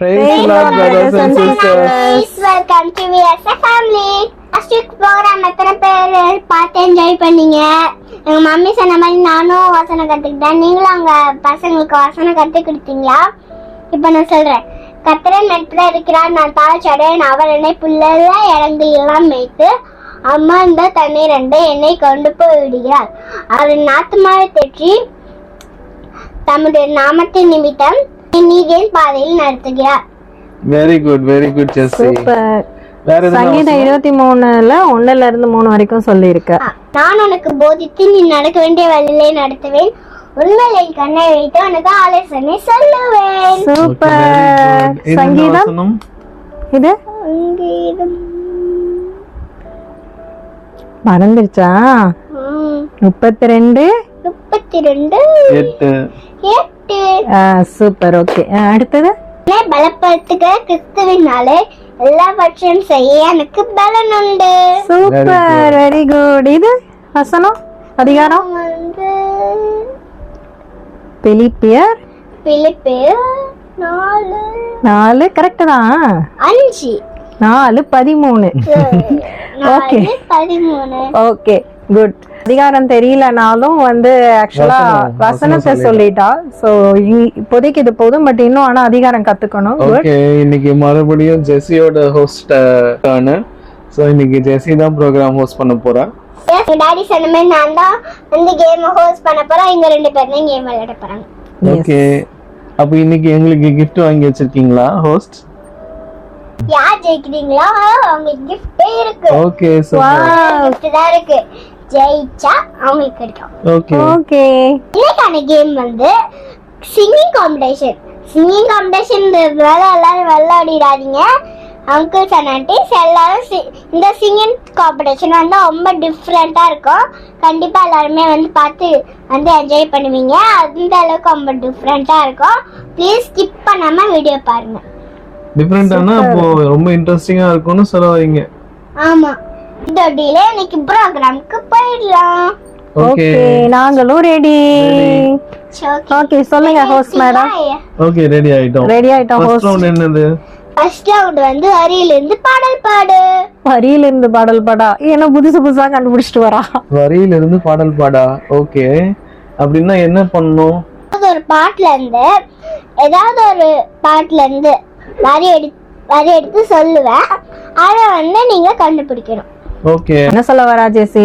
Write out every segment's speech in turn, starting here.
Praise the Lord, brothers and sisters. Welcome to VSA family. Last week program எத்தனை பேர் பார்த்து enjoy பண்ணீங்க? எங்க மம்மி சொன்ன மாதிரி நானும் வசனம் கத்துக்கிட்டேன். நீங்களும் அவங்க பசங்களுக்கு வசனம் கத்து கொடுத்தீங்களா? இப்ப நான் சொல்றேன். கர்த்தர் நெட்ல இருக்கிறார், நான் தாழ்ச்சடையேன், அவர் என்னை புல்லல இறங்கு எல்லாம் மேய்த்து அம்மாந்த தண்ணீர் ரெண்டு என்னை கொண்டு போய் விடுகிறார். அவர் ஆத்துமாவை தேற்றி தம்முடைய நாமத்தின் நிமித்தம் நீதியின் பாதையில் நடத்துகிறார். Very good Jesse. சூப்பர். சங்கீதம் 23ல 1ல இருந்து 3 வரைக்கும் சொல்லி இருக்க. நான் உனக்கு போதித்து நீ நடக்க வேண்டிய வழியிலே நடத்துவேன், உண்மையில் என் கண்ணை வைத்து உனக்கு ஆலோசனை சொல்லுவேன். சூப்பர். சங்கீதம் இது மறந்துருச்சா? 32 8. சூப்பர். ஓகே, அடுத்தது பலப்படுத்துக கிறிஸ்துவினாலே எல்லாவற்றையும் செய்ய எனக்கு பலன் உண்டு. Super, very good. இது வசனம் அதிகாரம் பிலிப்பியர் 4 கரெக்ட் தான். 4:13. ஓகே 13. Okay, good. அதிகாரம் தெரியலனாலும் ஆக்சுவலா வசனத்தை சொல்லிட்டா. சோ இப்போதைக்கு இது போதும், பட் இன்னும் ஆனா அதிகாரம் கத்துக்கணும். ஓகே, இன்னைக்கு மறுபடியும் ஜெஸியோட ஹோஸ்ட் ஆன. சோ இன்னைக்கு ஜெஸி தான் ப்ரோகிராம் ஹோஸ்ட் பண்ண போறா. டாடி சொன்ன மாதிரி நான் தான் இந்த கேம் ஹோஸ்ட் பண்ண போறேன். இங்க ரெண்டு பேரும் தான் கேம் விளையாட போறாங்க. ஓகே, அப்ப இன்னைக்கு எங்களுக்கு gift வாங்கி வச்சிருக்கீங்களா ஹோஸ்ட்? யார் ஜெயிக்கிறீங்களோ அவங்களுக்கு gift இருக்கு. Okay, super. gift தான் இருக்கு. ஜெயிச்சா அவங்களுக்கு கிடைக்கும். Okay okay. இன்னைக்கான game singing competition. Singing competition எல்லாரும் விளையாடிடாதீங்க. அங்கிள்ஸ் அண்ட் ஆன்டிஸ் எல்லாரும் இந்த சிங்கிங் காம்படிஷன் ரொம்ப டிஃப்ரெண்டா இருக்கும். கண்டிப்பா எல்லாருமே பார்த்து என்ஜாய் பண்ணுவீங்க. அந்த அளவுக்கு ரொம்ப டிஃப்ரெண்டா இருக்கும். ப்ளீஸ் ஸ்கிப் பண்ணாம வீடியோ பாருங்க. டிஃபரெண்டானா அப்போ ரொம்ப இன்ட்ரஸ்டிங்கா இருக்கும்னு சொல்றீங்க. ஆமா, இதோடல இன்னைக்கு ப்ரோகிராம்க்கு போயிடலாம். ஓகே, நாங்களும் ரெடி. ஓகே, சொல்லுங்க ஹோஸ்ட் மேடம். ஓகே, ரெடி ஆயிட்டோம். ஃபர்ஸ்ட் ரவுண்ட் என்னது? ஃபர்ஸ்ட் ரவுண்ட் வரியிலிருந்து பாடல் பாடு. வரியிலிருந்து பாடல் பாடா? என்ன புதுசா கண்டுபிடிச்சிட்டு வரா? வரியிலிருந்து பாடல் பாடா. ஓகே, அப்படின்னா என்ன பண்ணணும்? ஒரு பாட்டுல இருந்து ஏதாவது ஒரு பாட்டுல இருந்து வரி எடுத்து சொல்லுவேன். அத நீங்க கண்டுபிடிக்கணும். ஓகே, என்ன சொல்ல வரா ஜெசி?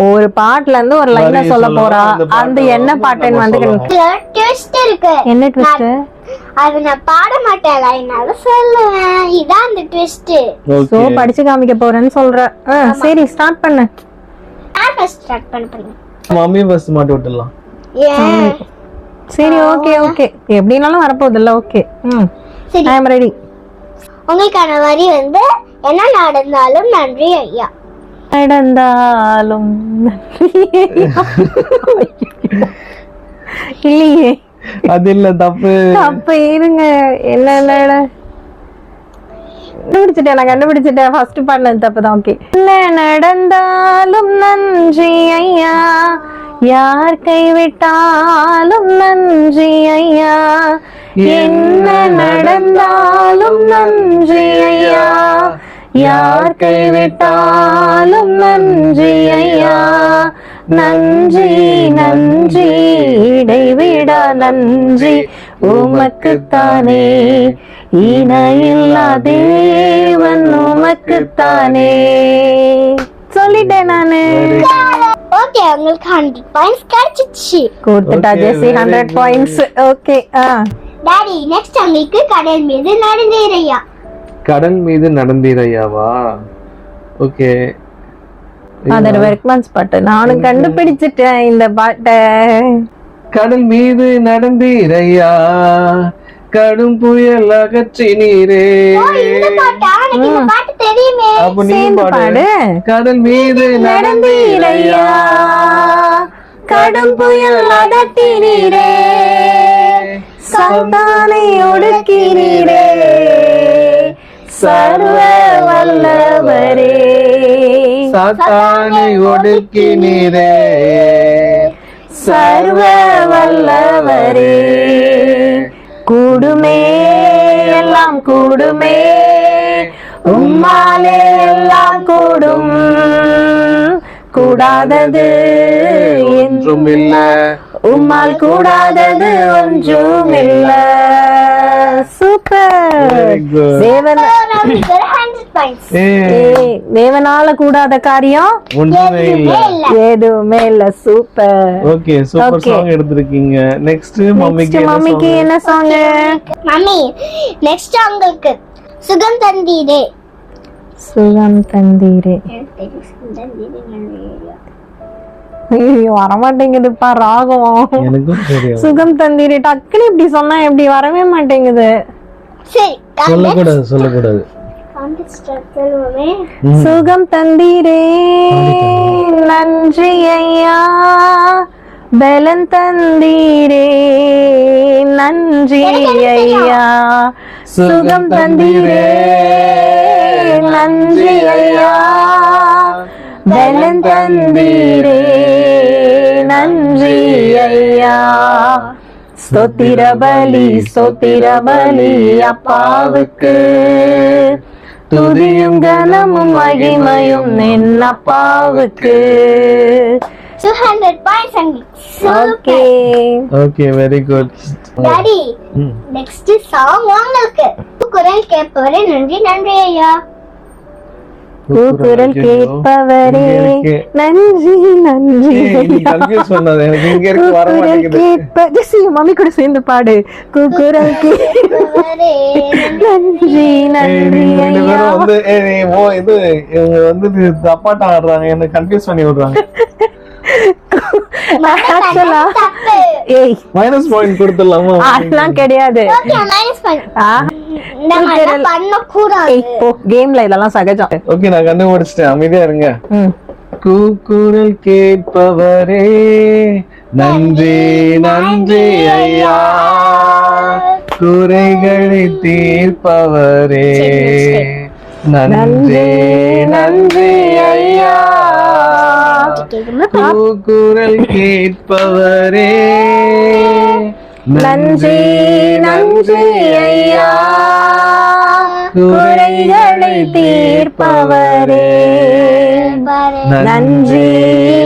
ஒரு பாட்டுல இருந்து ஒரு லைனை சொல்ல போறா. அந்த என்ன பாட்டுன்னு ட்விஸ்ட் இருக்கு. என்ன ட்விஸ்ட்? அது நான் பாட மாட்டேன், லைனால சொல்லுவேன். இதான் அந்த ட்விஸ்ட். சோ படிச்சு காமிக்க போறேன்னு சொல்ற. சரி, ஸ்டார்ட் பண்ணு. நான் ஃபர்ஸ்ட் ஸ்டார்ட் பண்ண போறேன். மம்மி ஃபர்ஸ்ட் மாட்டி விட்டுறலாம். சரி, ஓகே. எப்படினாலும் வரப்போகுது இல்ல? ஓகே, சரி, ஐ அம் ரெடி. உங்களுக்கான வரி என்ன நடந்தாலும் நன்றி ஐயா. நடந்தாலும் இல்லையே, அது இல்ல, தப்பு. இருங்க. என்ன கண்டுபிடிச்சிட்டேன். ஃபர்ஸ்ட் பண்ணது தப்புதான். ஓகே. என்ன நடந்தாலும் நன்றி ஐயா, யார் கைவிட்டாலும் நன்றி ஐயா. என்ன நடந்தாலும் நன்றி ஐயா, யார் கைவிட்டாலும் நன்றி ஐயா. நன்றி இடைவிடா நன்றி உமக்குத்தானே, இணையில்லா தேவன் உமக்குத்தானே. சொல்லிட்டேன் நானு. ஓகே, உங்களுக்கு 100 பாயிண்ட்ஸ் கிடைச்சிச்சு. கொடுத்துட்டா ஜெசி 100 பாயிண்ட்ஸ். ஓகே. டாடி, நெக்ஸ்ட் உங்களுக்கு கடல் மீது நடந்தீரையா. கடல் மீது நடந்தீரையாவா? ஓகே, அதர் வெர்க்மன்ஸ் பாட்டு. நானும் கண்டுபிடிச்சிட்டேன் இந்த பாட்டை. கடல் மீது நடந்தீரையா, கடும் புயல் அகற்றி நீரே. இந்த பாட்டா? எனக்கு இந்த பாட்டு தெரியுமே. அப்ப நீ சேர்ந்து பாடு. கடல் மீது நடந்தீரையா, கடும் புயல் அகற்றி நீரே, சாத்தானை ஒடுக்கினீரே, சர்வ வல்லவரே. சாத்தானை ஒடுக்கினீரே, சர்வ வல்லவரே. கூடுமே எல்லாம் கூடுமே, உம்மாலே எல்லாம் கூடும், கூடாதது ஒன்றும் இல்ல, உம்மால் கூடாதது ஒன்றும் இல்ல. சூப்பர். Very good. தேவனால கூடாத காரியம் ஒன்றுமே இல்ல. எதுவுமே இல்ல. Super. Okay, super Okay. Song எடுத்திருக்கீங்க. நெக்ஸ்ட் மம்மிக்கு மம்மிக்கு என்ன சாங்? மம்மி நெக்ஸ்ட் உங்களுக்கு சுகம் தந்தீரே. சுகம் தந்தீரே. ஐயோ வரமாட்டேங்குதுப்பா ராகம். எனக்கும் தெரியும். சுகம் தந்தீரே டக்குன்னு இப்படி சொன்னா எப்படி வரவே மாட்டேங்குது. சரி சொல்லக்கூடாது. சொல்லுவோமே. சுகம் தந்தீரே நன்றி ஐயா, பலன் தந்தீரே நன்றி ஐயா, சுகம் தந்தீரே நன்றி ஐயா, பலன் தந்தீரே நன்றி ஐயா. ஸ்தோத்திர பலி அப்பாவுக்கு, துதியும் கனமும் மகிமையும் என் அப்பாவுக்கு. 200 points and okay okay, very good. Daddy next song உங்களுக்கு குரல் கேட்பவரே நன்றி நன்றி ஐயா. குரல் கேட்பவரே நன்றி நன்றி. மம்மி கூட சேர்ந்து பாடு. குரல் கேட்பவரே நன்றி நன்றி ஐயா. தப்பாட்டம் ஆடுறாங்க, என்ன கன்ஃபியூஸ் பண்ணி விடுறாங்க. மைனஸ் பாயிண்ட் கொடுத்துடலாமா? அதெல்லாம் கிடையாது. கேம்ல இதெல்லாம் சகஜம். ஓகே, நான் கண்டுபிடிச்சிட்டேன், அமைதியா இருங்க. கூக்குரல் கேட்பவரே நன்றி நன்றி ஐயா, குறைகளை தீர்ப்பவரே நன்றி நன்றி ஐயா, கூக்குரல் கேட்பவரே நன்றி நன்றி ஐயா, குறைகளை தீர்ப்பவரே நன்றி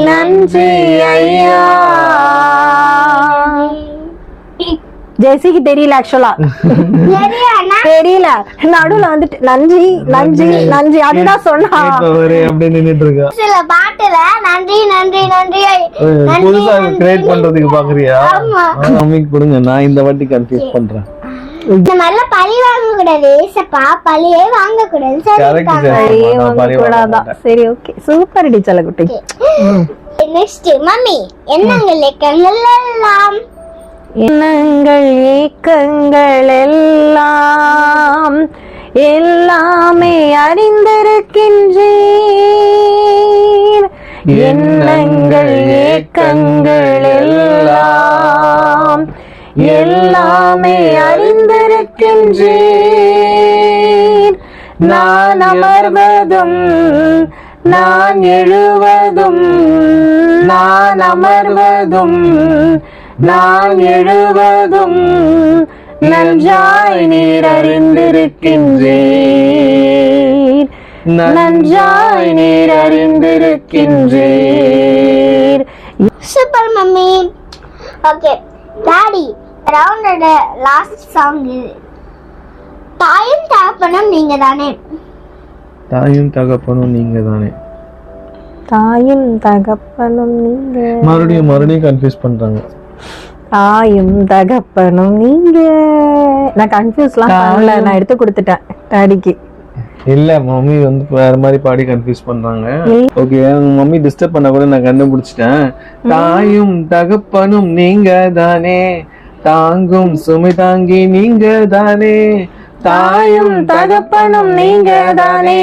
நன்றி ஐயா. ஜெசிக்கு தெரியல, ஆக்சுவலா தெரியல. நடுவுல வந்துட்டு நன்றி நன்றி நன்றி அதுதான் சொன்னா அப்படி நின்னுட்டு இருக்கா. சில பாட்டுல நன்றி நன்றி நன்றி புதுசா கிரியேட் பண்றதுக்கு பாக்குறியா? மம்மிக்கு கொடுங்க, நான் இந்த வாட்டி கன்ஃபியூஸ் பண்றேன். இந்த மாதிரிலாம் பழி வாங்க கூடாது. ஏசப்பா பழியே வாங்க கூடாது. சரி ஓகே, சூப்பர் டி செல்லக்குட்டி. நெக்ஸ்ட் மம்மி எண்ணங்கள் ஏக்கங்கள் எல்லாம், எண்ணங்கள் ஏக்கங்கள் எல்லாம் எல்லாமே அறிந்திருக்கின்றேன். எண்ணங்கள் ஏக்கங்கள் எல்லாம் எல்லாமே அறிந்திருக்கின்றேன். நான் அமர்வதும் நான் எழுவதும், நான் அமர்வதும் நான் எழுவதும் நன்றாய் நீர் அறிந்திருக்கின்றீர், நன்றாய் நீர் அறிந்திருக்கின்றீர். Super mummy. ஓகே டாடி, ரவுண்டோட லாஸ்ட் சாங் இது. தாயும் தகப்பனும் நீங்க தானே. தாயும் தகப்பனும் நீங்க தானே. தாயும் தகப்பனும் நீங்க. மறுபடியும் கன்ஃபியூஸ் பண்றாங்க. தாயும் தகப்பனும் நீங்க. நான் கன்ஃபியூஸ்லாம் பண்ணல, நான் எடுத்து கொடுத்துட்டேன் டாடிக்கு. இல்ல மம்மி வந்து வேற மாதிரி பாடி கன்ஃபியூஸ் பண்றாங்க. ஓகே, மம்மி டிஸ்டர்ப் பண்ண கூட நான் கண்டுபிடிச்சிட்டேன். தாயும் தகப்பனும் நீங்க தானே, தாங்கும் சுமை தாங்கி நீங்க தானே. தாயும் தகப்பனும் நீங்க தானே,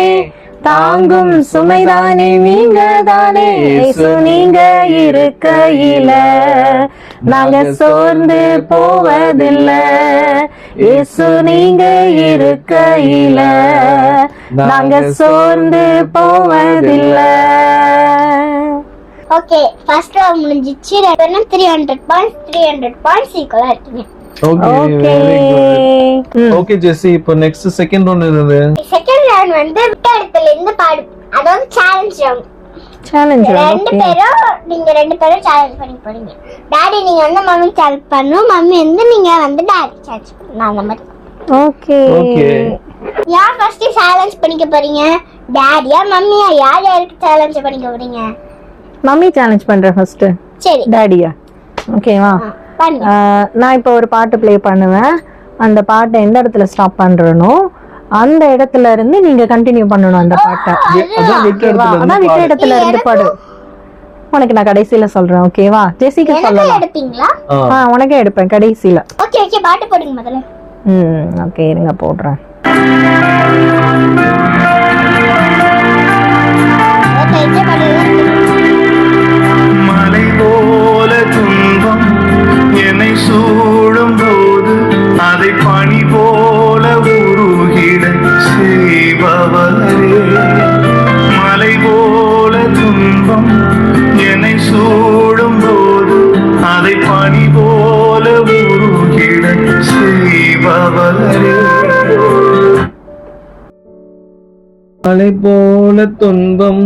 தாங்கும் சுமைதானே நீங்க தானே. இயேசு நீங்க இருக்கையில நாங்க சோர்ந்து போவதில்லை. இயேசு நீங்க இருக்கையில நாங்க சோர்ந்து போவதில்லை. ஓகே, ஃபர்ஸ்ட் ரவுண்ட் முடிஞ்சிச்சு. 300 பாயிண்ட்ஸ் 300 பாயிண்ட்ஸ் ஈக்குவலா இருக்கீங்க. ஓகே ஓகே ஜெசி, இப்போ நெக்ஸ்ட் செகண்ட் ரவுண்ட் என்னது? செகண்ட் ரவுண்ட் வந்து விட்ட இடத்துல இருந்து பாடு. அதாவது சேலஞ்ச் ரவுண்ட். சேலஞ்ச் நீங்க ரெண்டு பேரும் சேலஞ்ச் பண்ணி போறீங்க. டாடி நீங்க வந்து மம்மி சேலஞ்ச் பண்ணனும், மம்மி வந்து நீங்க வந்து டாடி சேலஞ்ச் பண்ணனும். அந்த மாதிரி. Okay okay. யார் ஃபர்ஸ்ட் சேலஞ்ச் பண்ணிக்க போறீங்க? டாடியா மம்மியா? யார் யாருக்கு சேலஞ்ச் பண்ணிக்க போறீங்க? மம்மி சேலஞ்ச் பண்றேன் ஃபர்ஸ்ட். சரி. டாடியா? ஓகேவா? நான் இப்போ ஒரு பாட்டு ப்ளே பண்ணுவேன். அந்த பாட்டை எந்த இடத்துல ஸ்டாப் பண்றனோ அந்த இடத்துல இருந்து நீங்க கண்டினியூ பண்ணணும் அந்த பாட்டை. அதான் விட்ட இடத்துல இருந்து பாடு. உனக்கு நான் கடைசியில சொல்றேன். ஓகேவா? ஜெசிக்கு சொல்லலாம். எடுப்பீங்களா? உனக்கே எடுப்பேன் கடைசியில. ஓகே ஓகே, பாட்டு போடுங்க முதல்ல. ஓகே இருங்க போடுறேன். மலை போல துன்பம் என்னை சூழும் போது அதை பனி போல உருகிட செய்பவரே. மலை போல துன்பம் என்னை சூழும் போது அதை பனி போல உருகிட செய்பவரே. மலை போல துன்பம்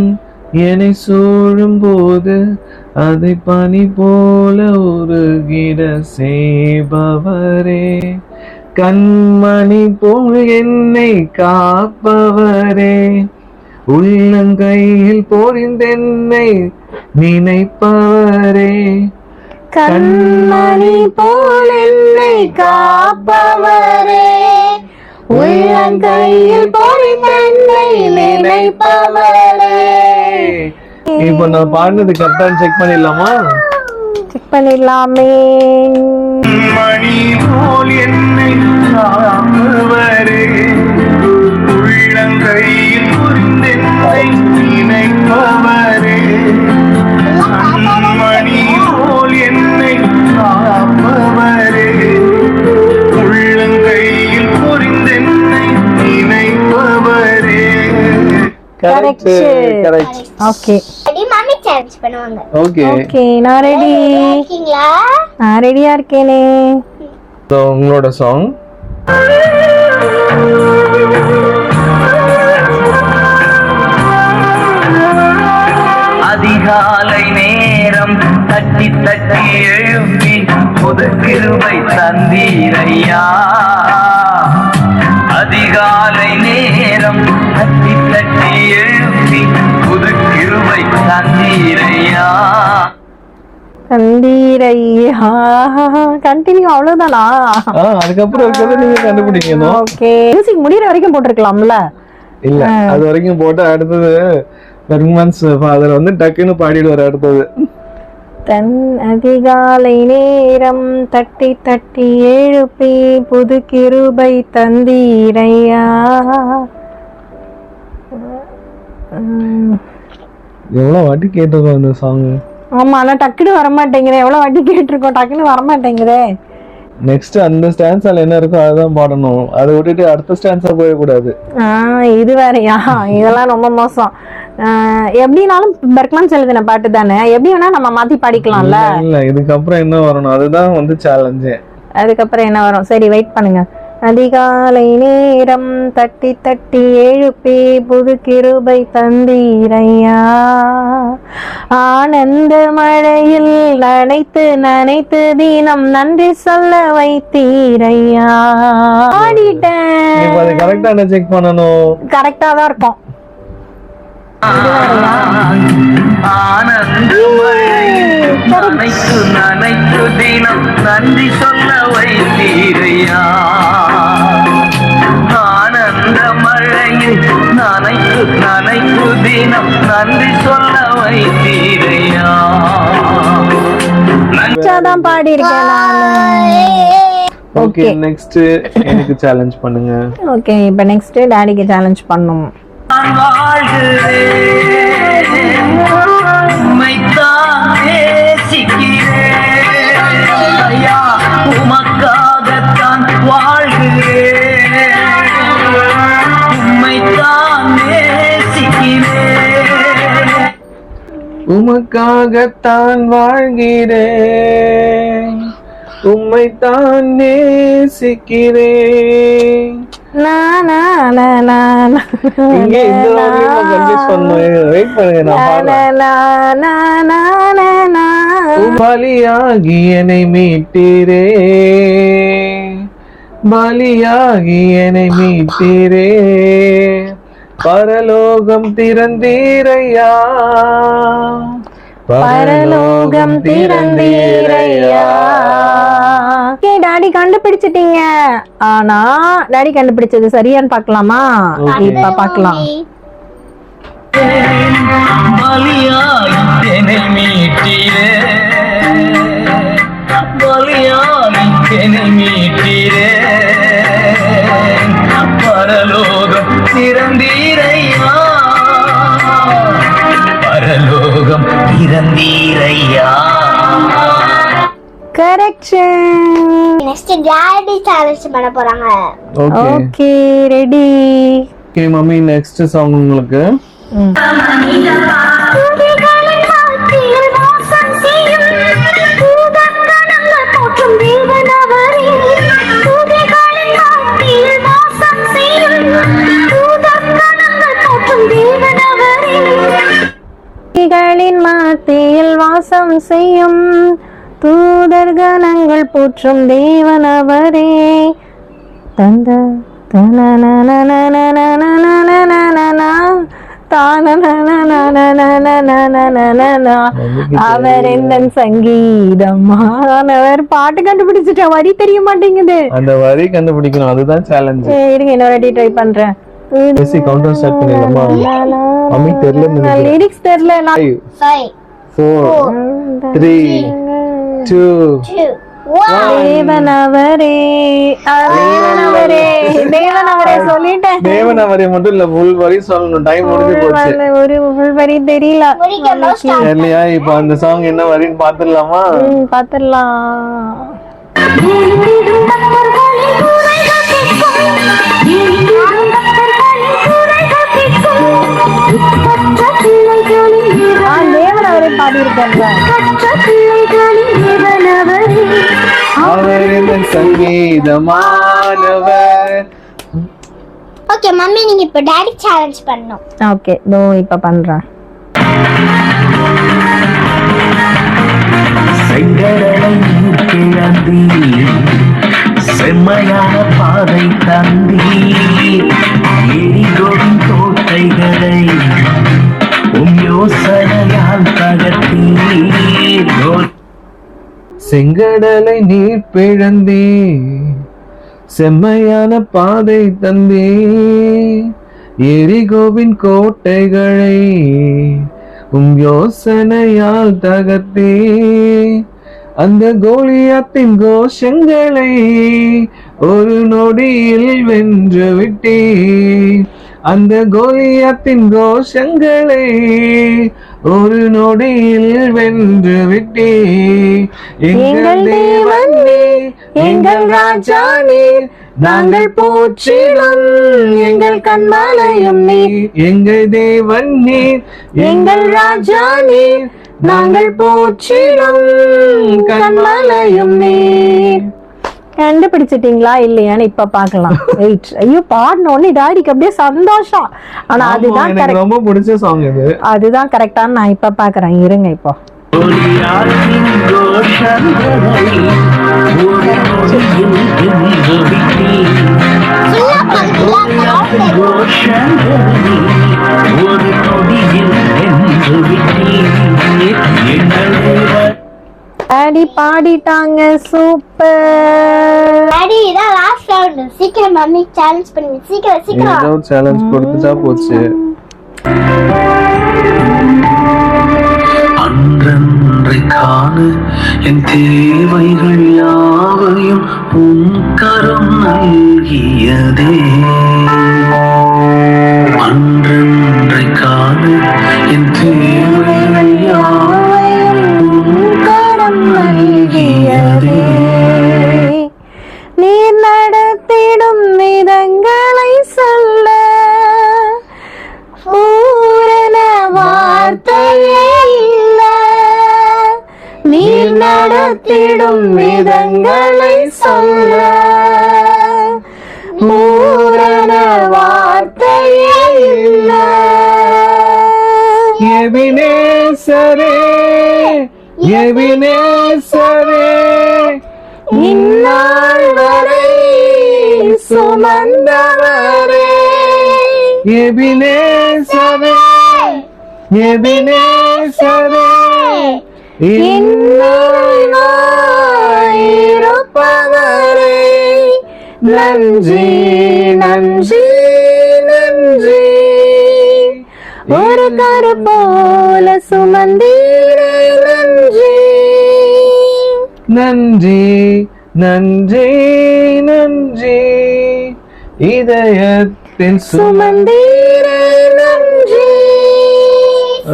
என்னை சூழும் போது அதை பனி போல உருகிட செய்பவரே. கண்மணி போல் என்னை காப்பவரே. உள்ளங்கையில் பொறிந்தென்னை நினைப்பவரே. கண்மணி போல் என்னை காப்பவரே. உள்ளங்கையில் பொறிந்தென்னை நினைப்பவரே. இப்போ நான் பாடினது கரெக்டா செக் பண்ணிடலாமா? செக் பண்ணிடலாமே. மணி போல் என்னை காப்பவரே. உள்ளங்கையில் புரிந்தென்னை நினைப்பவரே. மணி போல் என்னை காப்பவரே. உள்ளங்கையில் புரிந்தென்னை நினைப்பவரே. Correct correct. Okay daddy mummy challenge பண்ணுவாங்க. ஓகே ஓகே நான் ரெடி. இருக்கீங்களா? நான் ரெடியா இருக்கேனே. சோ உங்களோட சாங். அதிகாலை நேரம் தட்டி தட்டி எழுப்பி புது கிருபை தந்தீரையா. அதிகாலை நேரம் தட்டி தட்டி எழுப்பி புது கிருபை தந்தீரையா. கண்டீரையா. கண்டினியூ அவ்வளவுதானா? அதுக்கப்புறம் இருக்கிறத நீங்க கண்டுபிடிக்கணும். ஓகே மியூசிக் முடியற வரைக்கும் போட்டுருக்கலாம்ல? இல்ல அது வரைக்கும் போட்டு அடுத்தது பெர்மன்ஸ் ஃபாதர் வந்து டக்குன்னு பாடிடுவார் அடுத்தது. தன் அதிகாலை நேரம் தட்டி தட்டி எழுப்பி புது கிருபை தந்தீரையா. எவ்வளவு வாட்டி கேட்டிருக்கோம் இந்த சாங். ஆமா ஆனா டக்குன்னு வரமாட்டேங்குதே. எவ்வளவு வாட்டி கேட்டிருக்கோம், டக்குன்னு வரமாட்டேங்குதே. நெக்ஸ்ட் அந்த ஸ்டான்ஸால என்ன இருக்கோ அதுதான் பாடணும். அதை விட்டுட்டு அடுத்த ஸ்டான்ஸா போயிடக்கூடாது. இது வேறயா? இதெல்லாம் ரொம்ப மோசம். எப்படினாலும் பெர்க்மன்ஸ் எழுதின பாட்டு தானே, எப்படி வேணா நம்ம மாத்தி பாடிக்கலாம்ல. இல்ல இதுக்கப்புறம் என்ன வரணும் அதுதான் வந்து சேலஞ்சே. அதுக்கப்புறம் என்ன வரும்? சரி வெயிட் பண்ணுங்க. அதிகாலை நேரம் தட்டி தட்டி எழுப்பி புது கிருபை தந்தீரையா. ஆனந்த மழையில் நனைத்து நனைத்து தினம் நன்றி சொல்ல வைத்தீரையா. ஆடிட்டேன். இப்போ அது கரெக்டா செக் பண்ணணும். கரெக்டா தான் இருக்கும். ஆனந்த மழையில் நனைத்து நனைத்து தினம் நன்றி சொல்ல வைத்தீரையா. ஆனந்த மழையில் நனைத்து நனைத்து தினம் நன்றி சொல்ல வைத்தீரையா. தான் பாடி இருக்கேன் நான். ஓகே நெக்ஸ்ட் எனக்கு சேலஞ்ச் பண்ணுங்க. ஓகே இப்போ நெக்ஸ்ட் டாடிக்கு சேலஞ்ச் பண்ணும். நான் வாழ்கிறேன் உம்மைத்தான் நேசிக்கிறேன் ஐயா. உமக்காகத்தான் வாழ்கிறேன் உம்மைத்தான் நேசிக்கிறேன். உமக்காகத்தான் வாழ்கிறேன் உம்மைத்தான் நேசிக்கிறேன். இங்க இந்த வாக்கியம் கன்ஃபியூஸ் பண்ணுவேன். வெயிட் பண்ணுங்க, நான் பாடுறேன். பலியாகி என்னை மீட்டீரே, பலியாகி என்னை மீட்டீரே, பரலோகம் திறந்தீரையா, பரலோகம் திறந்தீரையா. டாடி கண்டுபிடிச்சிட்டீங்க. ஆனா டாடி கண்டுபிடிச்சது சரியான்னு பார்க்கலாமா? இப்ப பார்க்கலாம். பலியாய் என்னை மீட்டீரே, பலியாய் என்னை மீட்டீரே, பரலோகம் திறந்தீரையா, பரலோகம் திறந்தீரையா. கரெக்ஷன். நெக்ஸ்ட் டாடி சேலஞ்ச் பண்ண போறாங்க. Okay ready. Okay mummy, next song உங்களுக்கு. மத்தியில் வாசம் செய்யும் தூதர் கணங்கள் போற்றும் தேவன் அவரே. தந்த அவர் எந்த சங்கீதமானவர். பாட்டு கண்டுபிடிச்சிட்டா, வரி தெரிய மாட்டேங்குது. அந்த வரி கண்டுபிடிக்கணும், அதுதான் சேலஞ்ச். இருங்க இன்னொரு வாட்டி ட்ரை பண்றேன். கவுண்டர் ஸ்டார்ட் பண்ணிடலாமா? மம்மி தெரியல, லிரிக்ஸ் தெரியல. 5 4 3 2 தேவனவரே, தேவனவரே, தேவனவரே சொல்லிட்டேன். தேவனவரே மட்டும் இல்ல, ஃபுல் வரி சொல்லணும். டைம் முடிஞ்சு போச்சு. ஒரு ஃபுல் வரி தெரியல இல்லையா? இப்போ அந்த சாங் என்ன வரின்னு பாத்துடலாமா? பாத்துடலாம். தேவனவரே பாடி இருக்காங்க. அவர் இந்த சங்கீதமானவர். ஓகே மம்மி, நீங்க இப்ப டாடி சேலஞ்ச் பண்ணனும். ஓகே தோ இப்ப பண்றேன். செங்கடலை கிளந்தி, செம்மையான பாதை தந்தி, எரிகோவின் கோட்டைகளை யோசனையால் தகர்த்தீர். செங்கடலை நீர் பிழந்தே, செம்மையான பாதை தந்தே, எரிகோவின் கோட்டைகளை யோசனையால் தகர்த்தே, அந்த கோலியாத்தின் கோஷங்களை ஒரு நொடியில் வென்று விட்டே, அந்த கோலியாத்தின் கோஷங்களை ஒரு நொடியில் வென்று விட்டே. எங்கள் தேவன் நீர், எங்கள் ராஜா நீர், நாங்கள் போற்றிடும் எங்கள் கண்மலையும் நீர். எங்கள் தேவன் நீர், எங்கள் ராஜா நீர், நாங்கள் போற்றிடும் கண்மலையும் நீர். கண்டுபிடிச்சிட்டீங்களா இல்லையான்னு இப்ப பாக்கலாம். வெயிட். ஐயோ பாடின உடனே டாடிக்கு அப்படியே சந்தோஷம். ஆனா அதுதான் எனக்கு ரொம்ப பிடிச்ச சாங் இது. அதுதான் கரெக்டான்னு நான் இப்ப பாக்குறேன். இருங்க இப்போ. டாடி பாடிட்டாங்க. Super daddy. இதான் லாஸ்ட் ரவுண்ட். சீக்கிரம் மம்மி சேலஞ்ச் பண்ணுங்க. சீக்கிரம் சீக்கிரம். ஏதோ சேலஞ்ச் கொடுத்துட்டா போச்சு. அன்றன்றை காண என் தேவைகள் யாவையும் உன் கரம் நல்கியதே. அன்றன்றை காண என் தேவைகள் யாவையும் உன் கரம் நல்கியதே. நீர் நடத்திடும் விதங்களை சொல்ல பூரண வார்த்தையே இல்ல. நீர் நடத்திடும் விதங்களை சொல்ல பூரண வார்த்தையே இல்ல. எபினேசரே எபினேசரே இந்நாள் வரை சுமந்தவரே எபினேசரே எபினேசரே இருப்பவரே நன்றி நன்றி நன்றி. ஒரு கரு போல சுமந்தீரே நன்றி நன்றி நன்றி நன்றி. இதயத்தில் சுமந்தீரே நன்றி.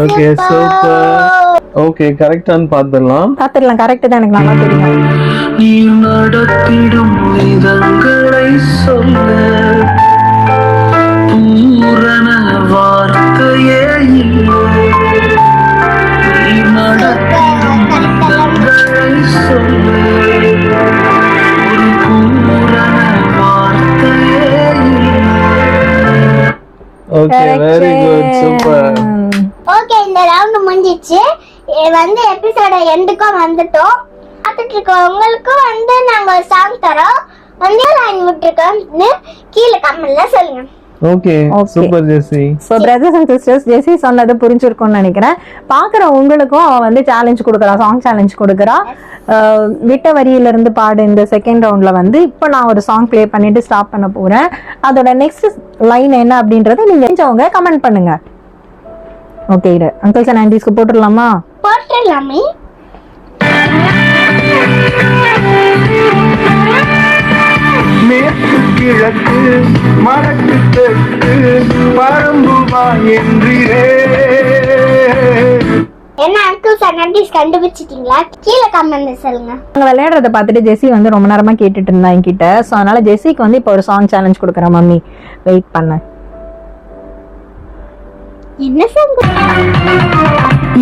Okay super. ஓகே கரெக்டான்னு பார்த்துடலாம். பாத்துடலாம். கரெக்ட் தான், எனக்கு நல்லா தெரியும். நீ நடத்திடும் விதங்களை சொல்ல பூரண வார்த்தையே இல்லை. நீ நடத்திடும் விதங்களை சொல்ல ஒரு பூரண வார்த்தையே இல்லை. Okay very good super. Okay, இந்த ரவுண்ட் முடிஞ்சிச்சு. வந்து எபிசோட எண்டுக்கும் வந்துட்டோம். பார்த்துட்டு இருக்கவங்களுக்கும் வந்து நாங்க ஒரு சாங் தரோம். வந்து லைன் விட்டுருக்கோம்னு கீழே கமெண்ட்ல சொல்லுங்க. Okay super Jessie. So brothers and sisters, Jessie சொன்னது புரிஞ்சிருக்கும்னு நினைக்கிறேன். பார்க்குற உங்களுக்கும் அவன் வந்து சேலஞ்ச் கொடுக்குறா, சாங் சேலஞ்ச் கொடுக்குறா. விட்ட வரியில இருந்து பாடு. இந்த செகண்ட் ரவுண்ட்ல வந்து இப்போ நான் ஒரு சாங் ப்ளே பண்ணிட்டு ஸ்டாப் பண்ண போறேன். அதோட நெக்ஸ்ட் லைன் என்ன அப்படின்றத நீங்க தெரிஞ்சவங்க கமெண்ட் பண்ணுங்க. ஓகே, இது அங்கிள்ஸ் அண்ட் ஆன்டிஸ்க்கு போட்டுடலாமா? போட்டுடலாமே. மேற்கு கிழக்கு வடக்கு தெற்கு பரம்புவா என்றே. என்ன அங்கிள்ஸ் அண்ட் ஆன்டிஸ் கண்டுபிடிச்சிட்டீங்களா? கீழே கமெண்ட்ல சொல்லுங்க. நாங்கள் விளையாடுறத பார்த்துட்டு ஜெசி வந்து ரொம்ப நேரமா கேட்டுட்டு இருந்தா என்கிட்ட. ஸோ அதனால ஜெசிக்கு வந்து இப்போ ஒரு சாங் சேலஞ்ச் கொடுக்குறேன். மம்மி வெயிட் பண்ண. என்ன சாங்?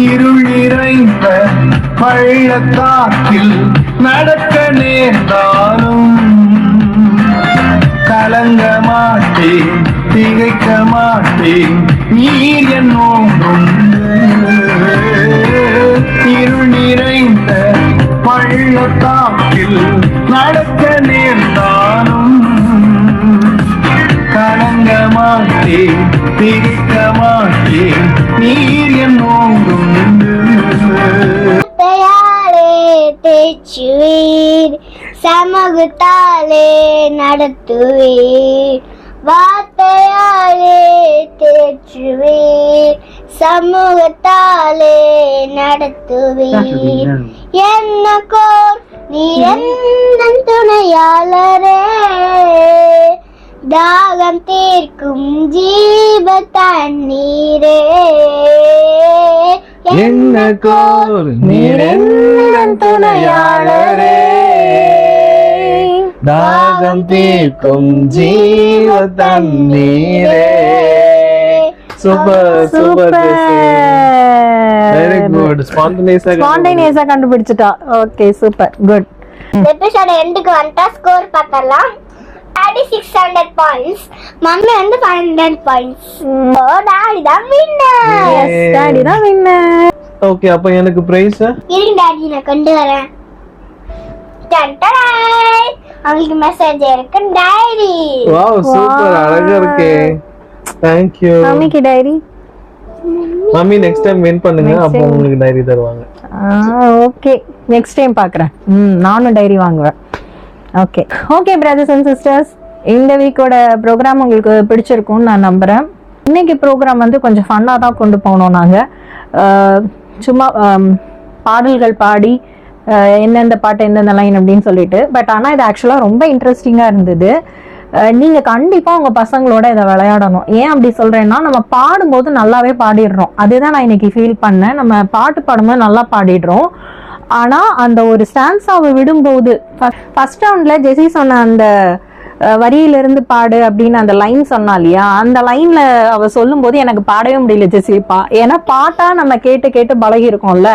இருள் நிறைந்த பள்ளத்தாக்கில் நடக்க நேர்ந்தாலும் கலங்க மாட்டேன், திகைக்க மாட்டேன், நீர் என்னோடும். இருள் நிறைந்த பள்ளத்தாக்கில் நடக்க நேர்ந்தாலும் கலங்க மாட்டேன், திகைக்க மாட்டேன், நீர் என்னோடும். வார்த்தையாலே தேச்சுவீர், சமூகத்தாலே நடத்துவீர். வார்த்தையாலே தேற்றுவீர், சமூகத்தாலே நடத்துவீர். என்ன கோர் நீ என்ன துணையாளரே, தாகம் தீர்க்கும் ஜீவ தண்ணீரே. என்ன கோர் நீர் என்ன துணையாளரே, தாகம் தீர்க்கும் ஜீவ தண்ணீரே. Super super Jessie. Very good. ஸ்பான்டேனியஸா கண்டுபிடிச்சிட்டா. Okay super good. எபிசோட எண்டுக்கு வந்துட்டா ஸ்கோர் பார்த்தலாம். 3600 பாயிண்ட்ஸ், மம்மி வந்து 500 பாயிண்ட்ஸ். ஓ டாடி தான் வின்னர். எஸ், டாடி தான் வின்னர். ஓகே, அப்ப எனக்கு பிரைஸ் இருங்க டாடி, நான் கொண்டு வரேன். Done done. உங்களுக்கு மெசேஜ் இருக்கு, டைரி. வாவ் சூப்பர், அழகா இருக்கே. Thank you. மம்மிக்கு diary. Mummy next time win பண்ணுங்க, அப்போ உங்களுக்கு டைரி தருவாங்க. ஓகே, நெக்ஸ்ட் டைம் பார்க்குறேன். நானும் டைரி வாங்குவேன். Okay okay brothers and sisters, இந்த வீக்கோட ப்ரோக்ராம் உங்களுக்கு பிடிச்சிருக்கும்னு நான் நம்புகிறேன். இன்னைக்கு ப்ரோக்ராம் வந்து கொஞ்சம் ஃபன்னாக தான் கொண்டு போனோம். நாங்கள் சும்மா பாடல்கள் பாடி எந்தெந்த பாட்டு எந்தெந்த லைன் அப்படின்னு சொல்லிட்டு. பட் ஆனால் இது ஆக்சுவலாக ரொம்ப இன்ட்ரெஸ்டிங்காக இருந்தது. நீங்கள் கண்டிப்பாக உங்கள் பசங்களோட இதை விளையாடணும். ஏன் அப்படி சொல்கிறேன்னா, நம்ம பாடும்போது நல்லாவே பாடிடுறோம். அதுதான் நான் இன்னைக்கு ஃபீல் பண்ணேன். நம்ம பாட்டு பாடும்போது நல்லா பாடிடுறோம். ஆனால் அந்த ஒரு ஸ்டான்ஸாவை விடும்போது, ஃபர்ஸ்ட் ரவுண்டில் ஜெசி சொன்ன அந்த வரியிலிருந்து பாடு அப்படின்னு அந்த லைன் சொன்னா இல்லையா, அந்த லைன்ல அவ சொல்லும் போது எனக்கு பாடவே முடியல ஜெசிப்பா. ஏன்னா பாட்டா நம்ம கேட்டு கேட்டு பழகி இருக்கோம்ல.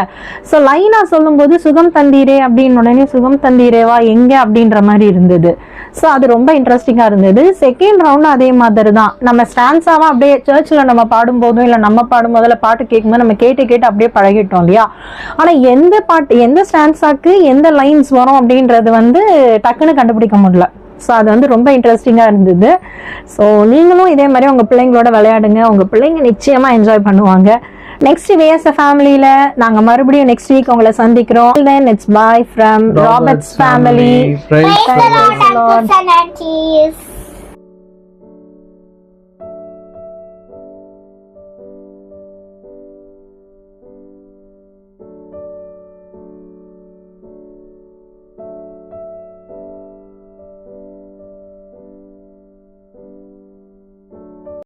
ஸோ லைனா சொல்லும் போது சுகம் தந்தீரே அப்படின்னு உடனே சுகம் தந்தீரேவா எங்க அப்படின்ற மாதிரி இருந்தது. ஸோ அது ரொம்ப இன்ட்ரெஸ்டிங்கா இருந்தது. செகண்ட் ரவுண்ட் அதே மாதிரி தான், நம்ம ஸ்டான்ஸாவா அப்படியே சர்ச்சில் நம்ம பாடும்போதும் இல்லை நம்ம பாடும்போதில் பாட்டு கேட்கும்போது நம்ம கேட்டு கேட்டு அப்படியே பழகிட்டோம் இல்லையா. ஆனா எந்த பாட்டு எந்த ஸ்டான்ஸாக்கு எந்த லைன்ஸ் வரும் அப்படின்றது வந்து டக்குன்னு கண்டுபிடிக்க முடியல. ஸோ அது வந்து ரொம்ப இன்ட்ரெஸ்டிங்காக இருந்தது. ஸோ நீங்களும் இதே மாதிரி உங்கள் பிள்ளைங்களோட விளையாடுங்க, உங்கள் பிள்ளைங்க நிச்சயமாக என்ஜாய் பண்ணுவாங்க. நெக்ஸ்ட் VS ஃபேமிலியில் நாங்கள் மறுபடியும் நெக்ஸ்ட் வீக் உங்களை சந்திக்கிறோம். Then it's bye from Robert's family. Praise Praise the the Lord, uncles and aunties.